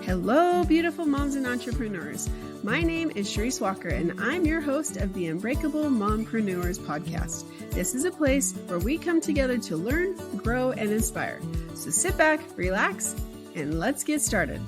Hello, beautiful moms and entrepreneurs. My name is Charisse Walker, and I'm your host of the Unbreakable Mompreneurs podcast. This is a place where we come together to learn, grow, and inspire. So sit back, relax, and let's get started.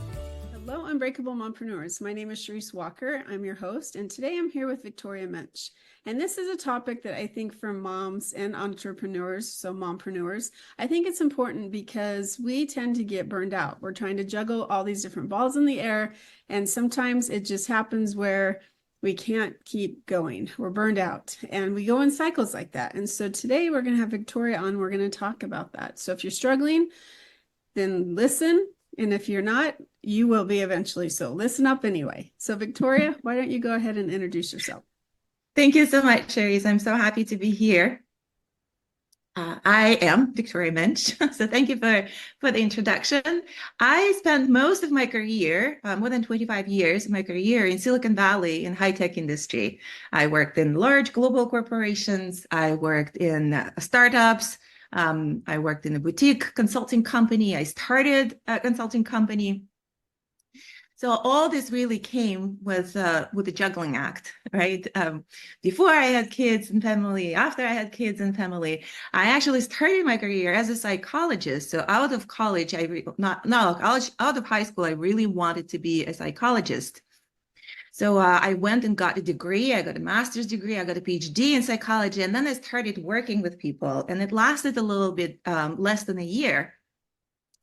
Hello, Unbreakable Mompreneurs. My name is Charisse Walker. I'm your host, and today I'm here with Victoria Mensch. And this is a topic that I think for moms and entrepreneurs, so mompreneurs, I think it's important because we tend to get burned out. We're trying to juggle all these different balls in the air, and sometimes it just happens where we can't keep going. We're burned out, and we go in cycles like that. And so today we're going to have Victoria on. We're going to talk about that. So if you're struggling, then listen. And if you're not, you will be eventually. So listen up anyway. So Victoria, why don't you go ahead and introduce yourself? Thank you so much, Charisse. I'm so happy to be here. I am Victoria Mensch, so thank you for the introduction. I spent most of my career, more than 25 years of my career in Silicon Valley in high-tech industry. I worked in large global corporations. I worked in startups. I worked in a boutique consulting company. I started a consulting company. So all this really came with the juggling act, right? Before I had kids and family, after I had kids and family, I actually started my career as a psychologist. So out of college, out of high school, I really wanted to be a psychologist. So I went and got a degree. I got a master's degree. I got a PhD in psychology, and then I started working with people, and it lasted a little bit less than a year.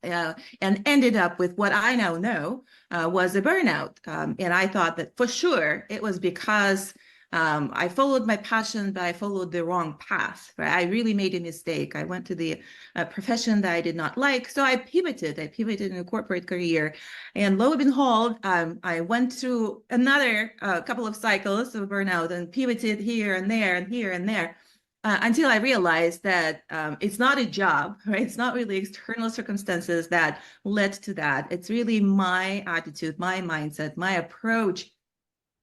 And ended up with what I now know was a burnout. And I thought that for sure it was because I followed my passion, but I followed the wrong path. Right? I really made a mistake. I went to the profession that I did not like. So I pivoted. I pivoted in a corporate career. And lo and behold, I went through another couple of cycles of burnout and pivoted here and there and here and there. Until I realized that it's not a job, right? It's not really external circumstances that led to that. It's really my attitude, my mindset, my approach,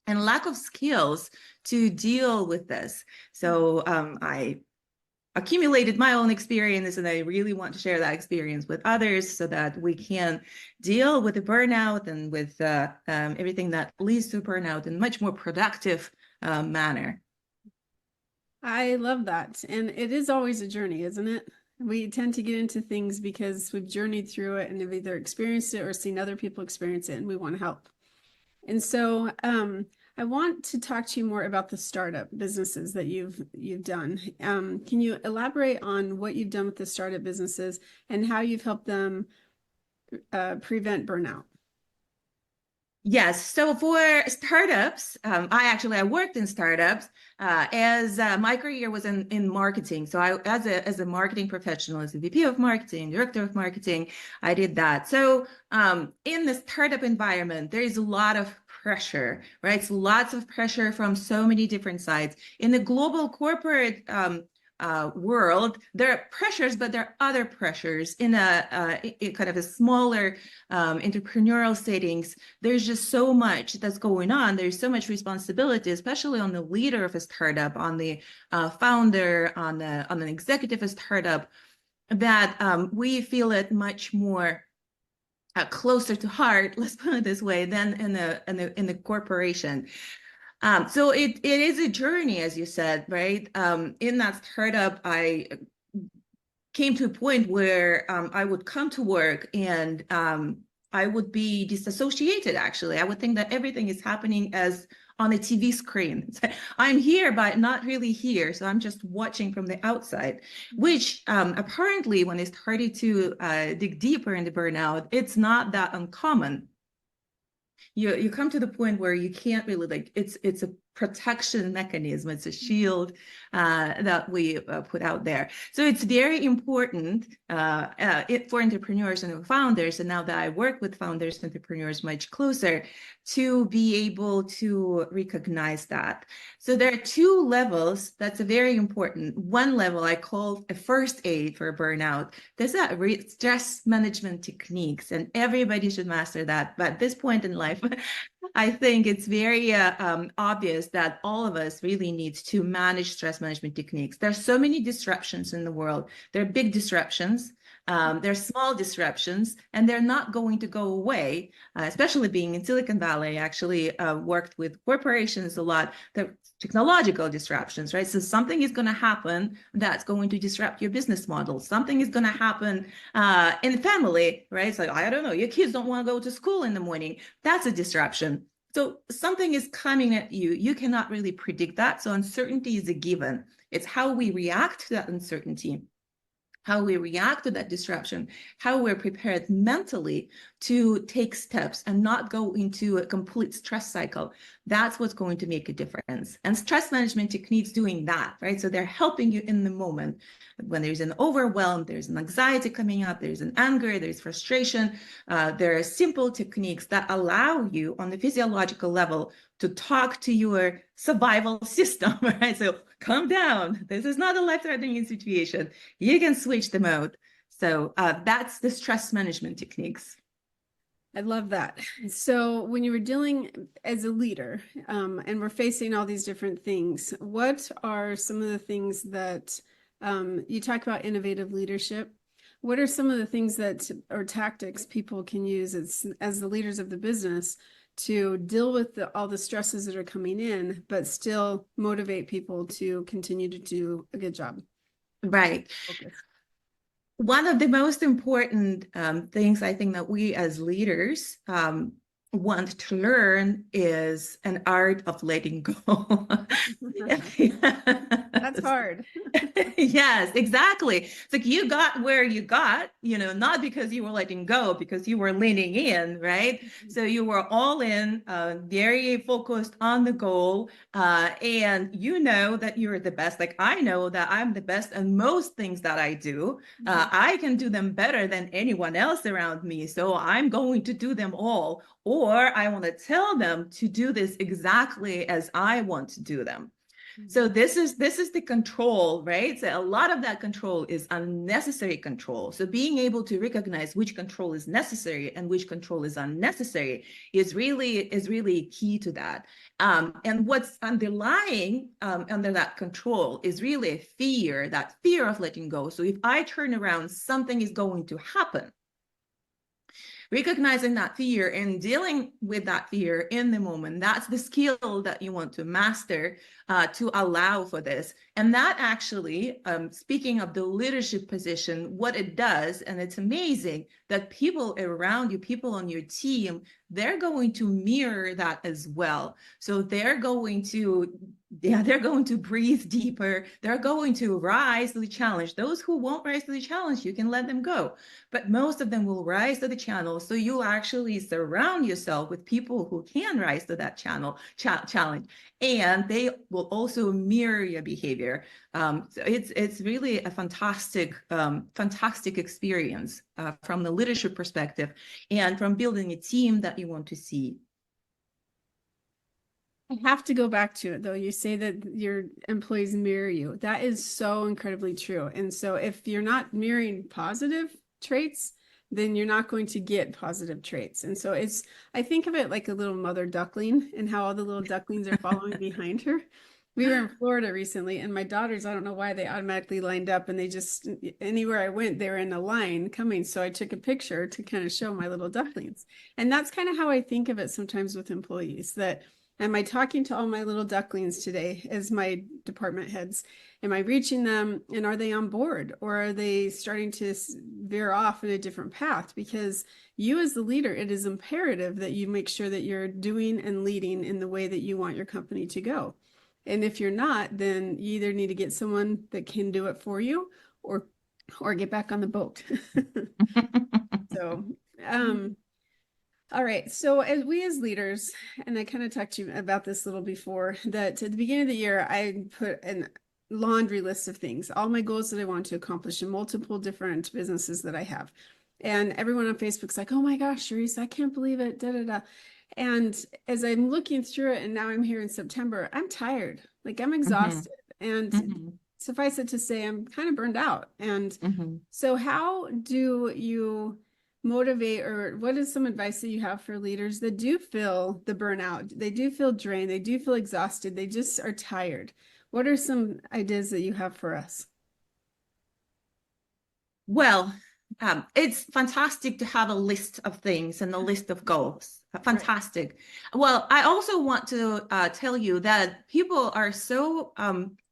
and lack of skills to deal with this. So I accumulated my own experience, and I really want to share that experience with others so that we can deal with the burnout and with everything that leads to burnout in a much more productive manner. I love that. And it is always a journey, isn't it? We tend to get into things because we've journeyed through it and have either experienced it or seen other people experience it, and we want to help. And so I want to talk to you more about the startup businesses that you've done. Can you elaborate on what you've done with the startup businesses and how you've helped them prevent burnout? Yes. So for startups, I worked in startups as my career was in marketing. So as a marketing professional, as a VP of marketing, director of marketing, I did that. So in the startup environment, there is a lot of pressure, right? It's lots of pressure from so many different sides. In the global corporate world, there are pressures, but there are other pressures in in kind of a smaller entrepreneurial settings. There's just so much that's going on. There's so much responsibility, especially on the leader of a startup, on the founder, on an executive of a startup, that we feel it much more closer to heart, let's put it this way, than in the corporation. So it is a journey, as you said, right? In that startup, I came to a point where I would come to work and I would be disassociated, actually. I would think that everything is happening as on a TV screen. I'm here, but not really here. So I'm just watching from the outside, which apparently when I started to dig deeper into burnout, it's not that uncommon. You come to the point where you can't really it's a protection mechanism. It's a shield that we put out there. So it's very important for entrepreneurs and founders. And now that I work with founders and entrepreneurs much closer, to be able to recognize that. So there are two levels that's very important. One level I call a first aid for burnout. There's stress management techniques, and everybody should master that. But at this point in life, I think it's very obvious that all of us really need to manage stress management techniques. There's so many disruptions in the world. There are big disruptions. They're small disruptions, and they're not going to go away, especially being in Silicon Valley. I actually worked with corporations a lot, the technological disruptions, right? So something is going to happen that's going to disrupt your business model. Something is going to happen in family, right? It's like, I don't know, your kids don't want to go to school in the morning. That's a disruption. So something is coming at you. You cannot really predict that. So uncertainty is a given. It's how we react to that uncertainty, how we react to that disruption, how we're prepared mentally to take steps and not go into a complete stress cycle. That's what's going to make a difference. And stress management techniques doing that, right? So they're helping you in the moment. When there's an overwhelm, there's an anxiety coming up, there's an anger, there's frustration. There are simple techniques that allow you on the physiological level to talk to your survival system, right? So calm down. This is not a life-threatening situation. You can switch the mode. So that's the stress management techniques. I love that. So when you were dealing as a leader and we're facing all these different things, what are some of the things that you talk about innovative leadership? What are some of the things that or tactics people can use as the leaders of the business to deal with all the stresses that are coming in, but still motivate people to continue to do a good job? Right. Okay. One of the most important things I think that we as leaders want to learn is an art of letting go. That's hard. Yes, exactly. It's like you got where you got, not because you were letting go, because you were leaning in, right? So you were all in, very focused on the goal, and you know that you're the best. Like I know that I'm the best at most things that I do. I can do them better than anyone else around me. So I'm going to do them all. Or I want to tell them to do this exactly as I want to do them. So this is the control, right? So a lot of that control is unnecessary control. So being able to recognize which control is necessary and which control is unnecessary is really key to that. And what's underlying under that control is really a fear, that fear of letting go. So if I turn around, something is going to happen. Recognizing that fear and dealing with that fear in the moment, that's the skill that you want to master to allow for this. And that actually, speaking of the leadership position, what it does, and it's amazing that people around you, people on your team, they're going to mirror that as well. So they're going to breathe deeper. They're going to rise to the challenge. Those who won't rise to the challenge, you can let them go. But most of them will rise to the channel. So you'll actually surround yourself with people who can rise to that challenge. And they will also mirror your behavior. So it's really a fantastic experience from the leadership perspective and from building a team that you want to see. I have to go back to it though. You say that your employees mirror you. That is so incredibly true. And so if you're not mirroring positive traits, then you're not going to get positive traits. And so I think of it like a little mother duckling and how all the little ducklings are following behind her. We were in Florida recently and my daughters, I don't know why they automatically lined up and they just, anywhere I went, they were in a line coming. So I took a picture to kind of show my little ducklings. And that's kind of how I think of it sometimes with employees, that am I talking to all my little ducklings today as my department heads? Am I reaching them and are they on board or are they starting to veer off in a different path? Because you as the leader, it is imperative that you make sure that you're doing and leading in the way that you want your company to go. And if you're not, then you either need to get someone that can do it for you or get back on the boat. So, all right. So as leaders, and I kind of talked to you about this a little before, that at the beginning of the year, I put a laundry list of things, all my goals that I want to accomplish in multiple different businesses that I have. And everyone on Facebook's like, oh my gosh, Charisse, I can't believe it. Da, da, da. And as I'm looking through it, and now I'm here in September, I'm tired. Like I'm exhausted. And suffice it to say, I'm kind of burned out. And so how do you motivate, or what is some advice that you have for leaders that do feel the burnout? They do feel drained. They do feel exhausted. They just are tired. What are some ideas that you have for us? Well, it's fantastic to have a list of things and a list of goals. Fantastic. Right. Well, I also want to tell you that people are so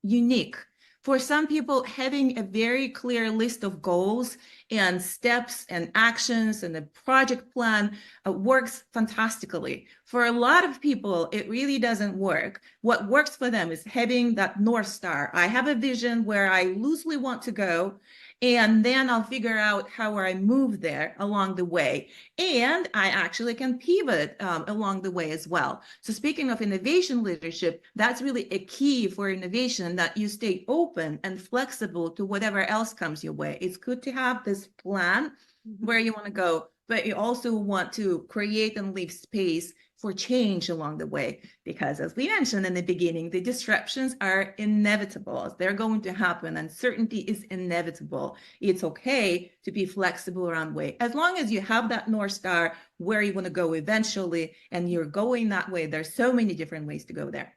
unique. For some people, having a very clear list of goals and steps and actions and a project plan works fantastically. For a lot of people, it really doesn't work. What works for them is having that North Star. I have a vision where I loosely want to go, and then I'll figure out how I move there along the way. And I actually can pivot along the way as well. So speaking of innovation leadership, that's really a key for innovation, that you stay open and flexible to whatever else comes your way. It's good to have this plan where you want to go, but you also want to create and leave space for change along the way, because as we mentioned in the beginning, the disruptions are inevitable. They're going to happen. Uncertainty is inevitable. It's okay to be flexible around way, as long as you have that North Star where you want to go eventually, and you're going that way. There's so many different ways to go there.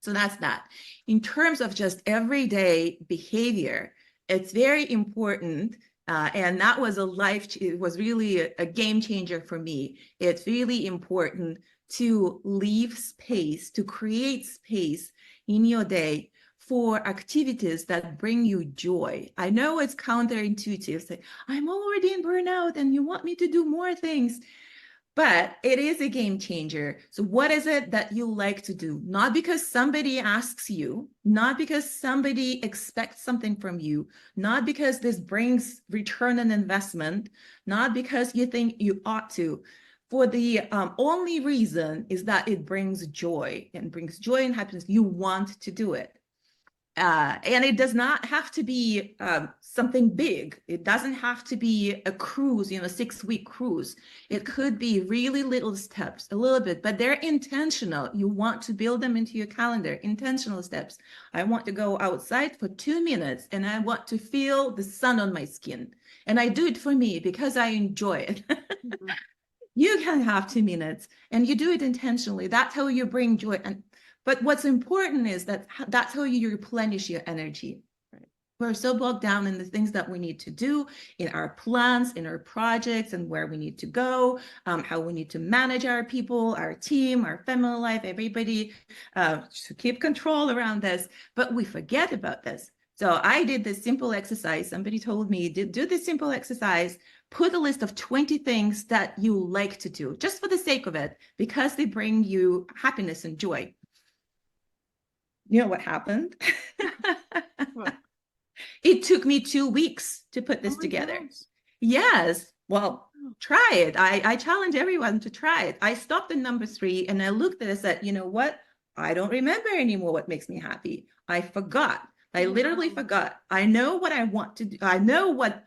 So that's that. In terms of just everyday behavior, it's very important. And that was it was really a game changer for me. It's really important to leave space, to create space in your day for activities that bring you joy. I know it's counterintuitive. Say, I'm already in burnout and you want me to do more things. But it is a game changer. So what is it that you like to do? Not because somebody asks you, not because somebody expects something from you, not because this brings return on investment, not because you think you ought to. For the only reason is that it brings joy, and brings joy and happiness. You want to do it. And it does not have to be something big. It doesn't have to be a cruise, 6-week cruise. It could be really little steps, a little bit, but they're intentional. You want to build them into your calendar, intentional steps. I want to go outside for 2 minutes and I want to feel the sun on my skin. And I do it for me because I enjoy it. Mm-hmm. You can have 2 minutes and you do it intentionally. That's how you bring joy. But what's important is that that's how you replenish your energy. Right? We're so bogged down in the things that we need to do, in our plans, in our projects, and where we need to go, how we need to manage our people, our team, our family life, everybody, to keep control around this. But we forget about this. So I did this simple exercise. Somebody told me, do this simple exercise. Put a list of 20 things that you like to do, just for the sake of it, because they bring you happiness and joy. You know what happened? What? It took me 2 weeks to put this together. Gosh. Yes. Well, try it. I challenge everyone to try it. I stopped at number 3 and I looked at it and said, you know what? I don't remember anymore what makes me happy. I forgot. I literally forgot. I know what I want to do. I know what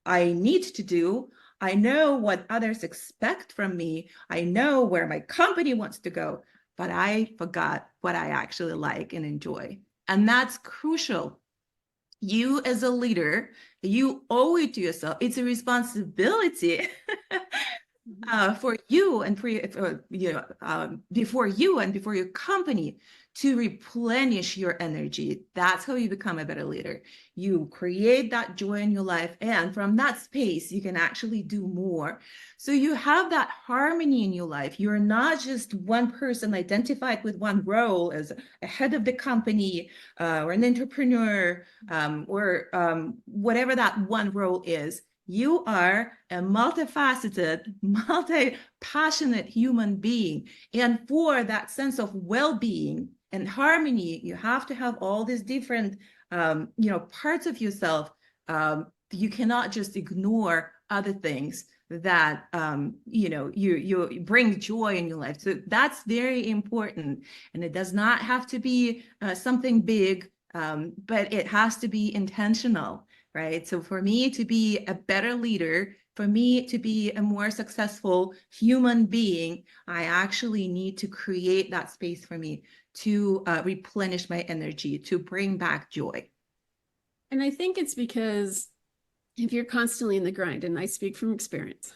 I need to do. I know what others expect from me. I know where my company wants to go. But I forgot what I actually like and enjoy. And that's crucial. You as a leader, you owe it to yourself. It's a responsibility for you and before you and before your company to replenish your energy. That's how you become a better leader. You create that joy in your life, and from that space, you can actually do more. So you have that harmony in your life. You're not just one person identified with one role as a head of the company or an entrepreneur or whatever that one role is. You are a multifaceted, multi-passionate human being. And for that sense of well-being and harmony, you have to have all these different, parts of yourself. You cannot just ignore other things that, you bring joy in your life. So that's very important. And it does not have to be something big, but it has to be intentional. Right. So for me to be a better leader, for me to be a more successful human being, I actually need to create that space for me to replenish my energy, to bring back joy. And I think it's because if you're constantly in the grind, and I speak from experience,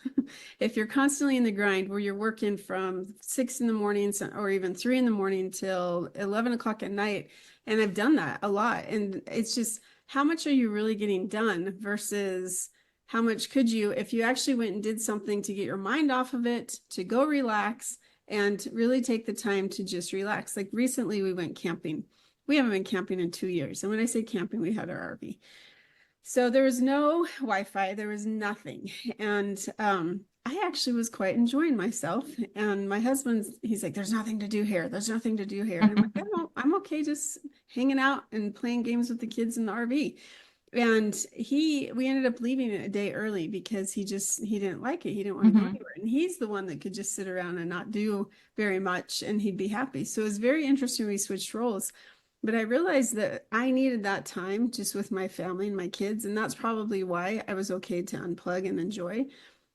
if you're constantly in the grind where you're working from 6 in the morning or even 3 in the morning till 11 o'clock at night, and I've done that a lot, and it's just, how much are you really getting done versus how much could you if you actually went and did something to get your mind off of it, to go relax and really take the time to just relax. Like recently we went camping. We haven't been camping in 2 years. And when I say camping, we had our RV. So there was no Wi-Fi, there was nothing. And I actually was quite enjoying myself. And my husband's, he's like, there's nothing to do here. There's nothing to do here. And I'm like, I'm okay just hanging out and playing games with the kids in the RV. And we ended up leaving it a day early because he didn't like it. He didn't want to go anywhere. And he's the one that could just sit around and not do very much and he'd be happy. So it was very interesting. We switched roles. But I realized that I needed that time just with my family and my kids. And that's probably why I was okay to unplug and enjoy,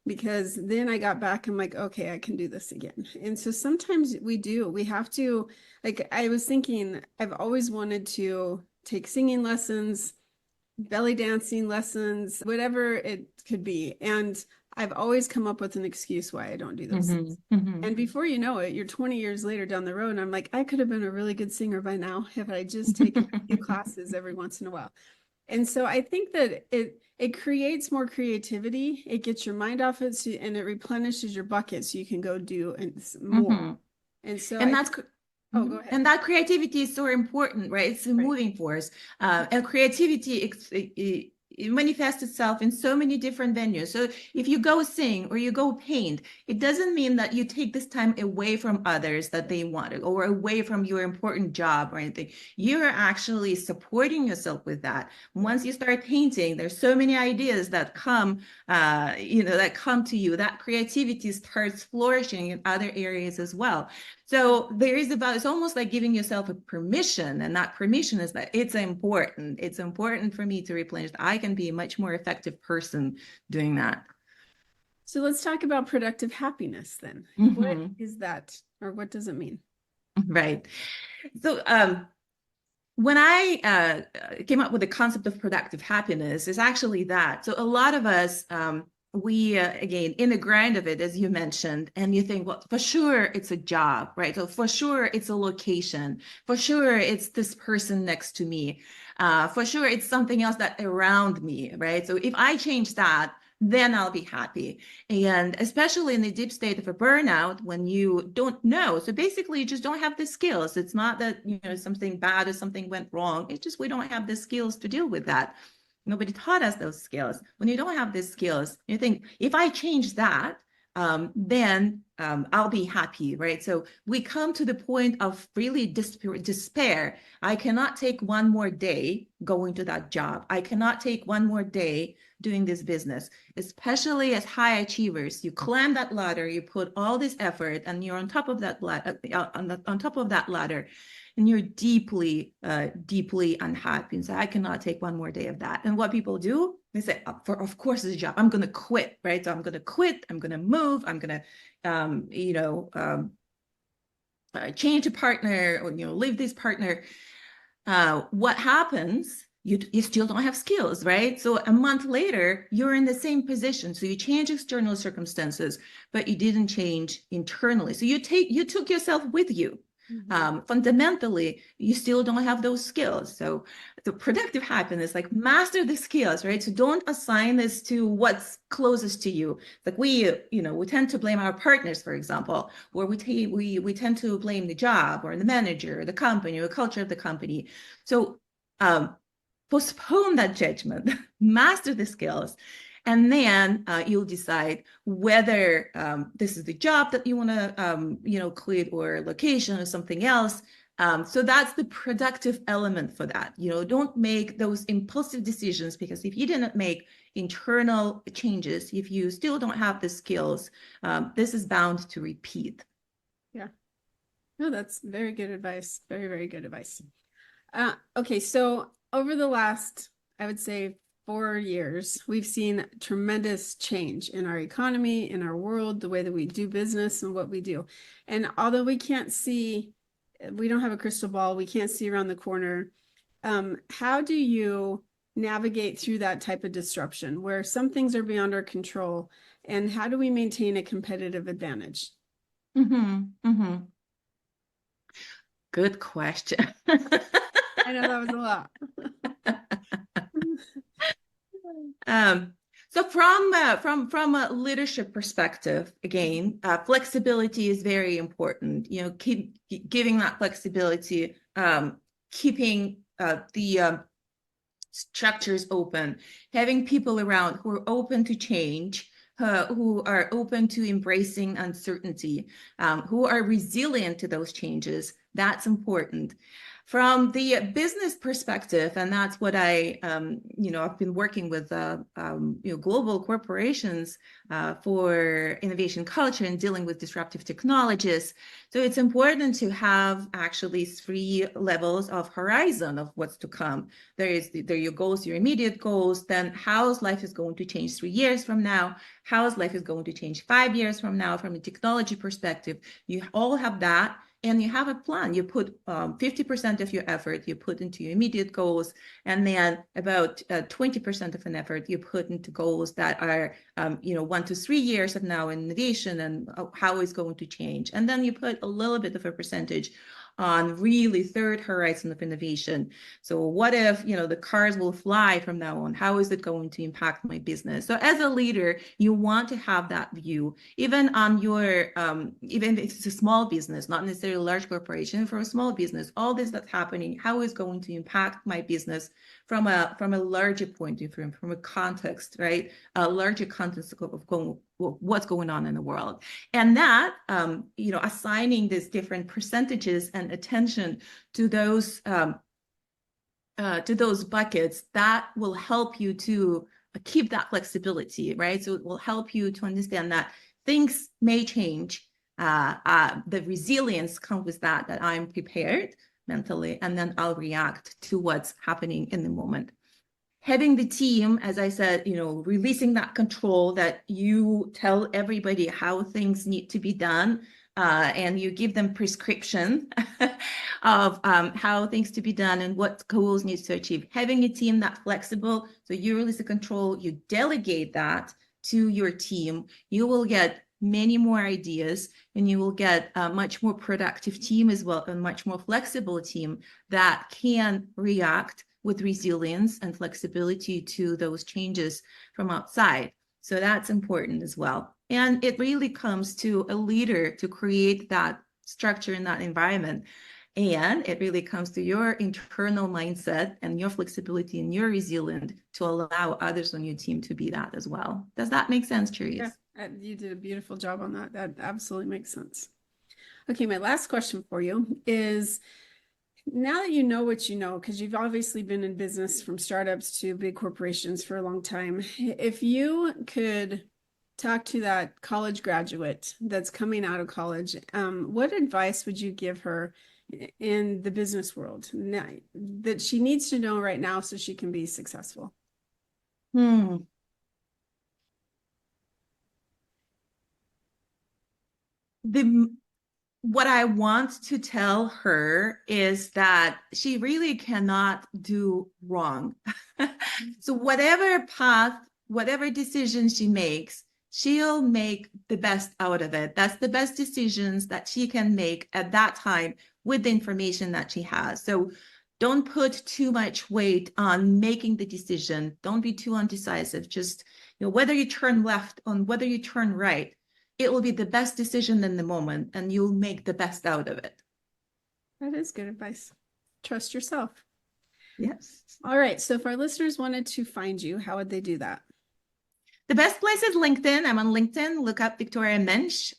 because then I got back. I'm like, okay, I can do this again. And so sometimes we have to, like, I was thinking, I've always wanted to take singing lessons, belly dancing lessons, whatever it could be. And I've always come up with an excuse why I don't do those things. And before you know it, you're 20 years later down the road, and I'm like, I could have been a really good singer by now if I just taken a few classes every once in a while. And so I think that it creates more creativity. It gets your mind off it, and it replenishes your bucket so you can go do more. And so oh, go ahead. And that creativity is so important, right? It's a moving force. And creativity, it manifests itself in so many different venues. So if you go sing or you go paint, it doesn't mean that you take this time away from others that they want or away from your important job or anything. You're actually supporting yourself with that. Once you start painting, there's so many ideas that come, that come to you. That creativity starts flourishing in other areas as well. So it's almost like giving yourself a permission, and that permission is that it's important. It's important for me to replenish. I can be a much more effective person doing that. So let's talk about productive happiness then. What is that, or what does it mean? Right. So when I came up with the concept of productive happiness, is actually that. So a lot of us, we, again, in the grind of it, as you mentioned, and you think, well, for sure it's a job, right? So for sure it's a location. For sure it's this person next to me. For sure it's something else that around me, right? So if I change that, then I'll be happy. And especially in the deep state of a burnout, when you don't know. So basically you just don't have the skills. It's not that, something bad or something went wrong. It's just we don't have the skills to deal with that. Nobody taught us those skills. When you don't have these skills, you think, if I change that, then I'll be happy, right? So we come to the point of really despair. I cannot take one more day going to that job. I cannot take one more day doing this business, especially as high achievers. You climb that ladder, you put all this effort, and you're on top of that ladder, and you're deeply, deeply unhappy. And so I cannot take one more day of that. And what people do, they say, of course it's a job. I'm going to quit, right? So I'm going to quit. I'm going to move. I'm going to, change a partner or, leave this partner. What happens? You still don't have skills, right? So a month later, you're in the same position. So you change external circumstances, but you didn't change internally. So you took yourself with you. Fundamentally, you still don't have those skills. So the productive happiness, like master the skills, right? So don't assign this to what's closest to you. Like we tend to blame our partners, for example, or we tend to blame the job or the manager, or the company, or the culture of the company. So postpone that judgment, master the skills, and then you'll decide whether this is the job that you want to, quit, or location or something else. So that's the productive element for that. Don't make those impulsive decisions, because if you didn't make internal changes, if you still don't have the skills, this is bound to repeat. Yeah. No, that's very good advice. Very, very good advice. Okay, so over the last, I would say, 4 years, we've seen tremendous change in our economy, in our world, the way that we do business and what we do. And although we don't have a crystal ball, we can't see around the corner. How do you navigate through that type of disruption where some things are beyond our control? And how do we maintain a competitive advantage? Good question. I know that was a lot. So from a leadership perspective, again, flexibility is very important. Keep giving that flexibility, keeping the structures open, having people around who are open to change, who are open to embracing uncertainty, who are resilient to those changes. That's important. From the business perspective, and that's what I've been working with, global corporations for innovation culture and dealing with disruptive technologies. So it's important to have actually 3 levels of horizon of what's to come. There are your goals, your immediate goals, then how's life is going to change 3 years from now, how's life is going to change 5 years from now from a technology perspective. You all have that. And you have a plan. You put 50% of your effort you put into your immediate goals, and then about 20% of an effort you put into goals that are 1 to 3 years of now in innovation and how it's going to change. And then you put a little bit of a percentage on really third horizon of innovation. So what if the cars will fly from now on? How is it going to impact my business? So as a leader, you want to have that view, even on your even if it's a small business, not necessarily a large corporation. For a small business, all this that's happening, how is going to impact my business from a larger point of view, from a context, right? A larger context of what's going on in the world. And that, assigning these different percentages and attention to those buckets, that will help you to keep that flexibility, right? So it will help you to understand that things may change. The resilience comes with that I'm prepared mentally, and then I'll react to what's happening in the moment. Having the team, as I said, releasing that control, that you tell everybody how things need to be done, and you give them prescription of how things to be done and what goals needs to achieve. Having a team that's flexible, so you release the control, you delegate that to your team, you will get many more ideas, and you will get a much more productive team as well, a much more flexible team that can react with resilience and flexibility to those changes from outside. So that's important as well. And it really comes to a leader to create that structure in that environment. And it really comes to your internal mindset and your flexibility and your resilience to allow others on your team to be that as well. Does that make sense, Charisse? Yeah, you did a beautiful job on that. That absolutely makes sense. Okay, my last question for you is, now that you know what you know, because you've obviously been in business from startups to big corporations for a long time, if you could talk to that college graduate that's coming out of college, what advice would you give her in the business world that she needs to know right now so she can be successful? What I want to tell her is that she really cannot do wrong. So whatever path, whatever decision she makes, she'll make the best out of it. That's the best decisions that she can make at that time with the information that she has. So don't put too much weight on making the decision. Don't be too undecisive. Just, whether you turn left or whether you turn right, it will be the best decision in the moment, and you'll make the best out of it. That is good advice. Trust yourself. Yes. All right. So if our listeners wanted to find you, how would they do that? The best place is LinkedIn. I'm on LinkedIn. Look up Victoria Mensch.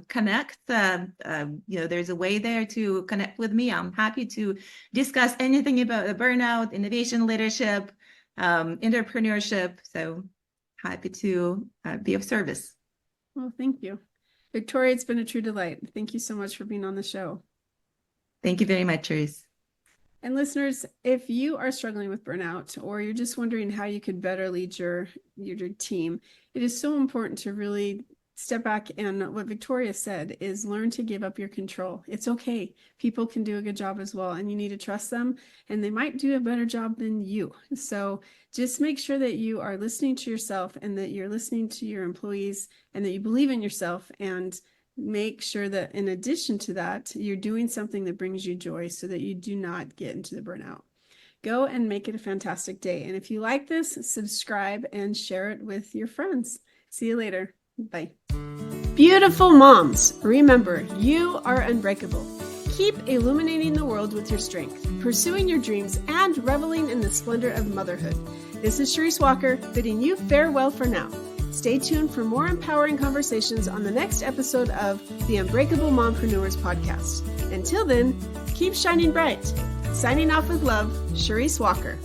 Connect. There's a way there to connect with me. I'm happy to discuss anything about the burnout, innovation, leadership, entrepreneurship. So happy to be of service. Well, thank you. Victoria, it's been a true delight. Thank you so much for being on the show. Thank you very much, Charisse. And listeners, if you are struggling with burnout, or you're just wondering how you could better lead your team, it is so important to really step back, and what Victoria said is learn to give up your control. It's okay. People can do a good job as well, and you need to trust them, and they might do a better job than you. So just make sure that you are listening to yourself, and that you're listening to your employees, and that you believe in yourself, and make sure that in addition to that, you're doing something that brings you joy so that you do not get into the burnout. Go and make it a fantastic day. And if you like this, subscribe and share it with your friends. See you later. Bye. Beautiful moms, remember, you are unbreakable. Keep illuminating the world with your strength, pursuing your dreams, and reveling in the splendor of motherhood. This is Charisse Walker, bidding you farewell for now. Stay tuned for more empowering conversations on the next episode of the Unbreakable Mompreneurs podcast. Until then, keep shining bright. Signing off with love, Charisse Walker.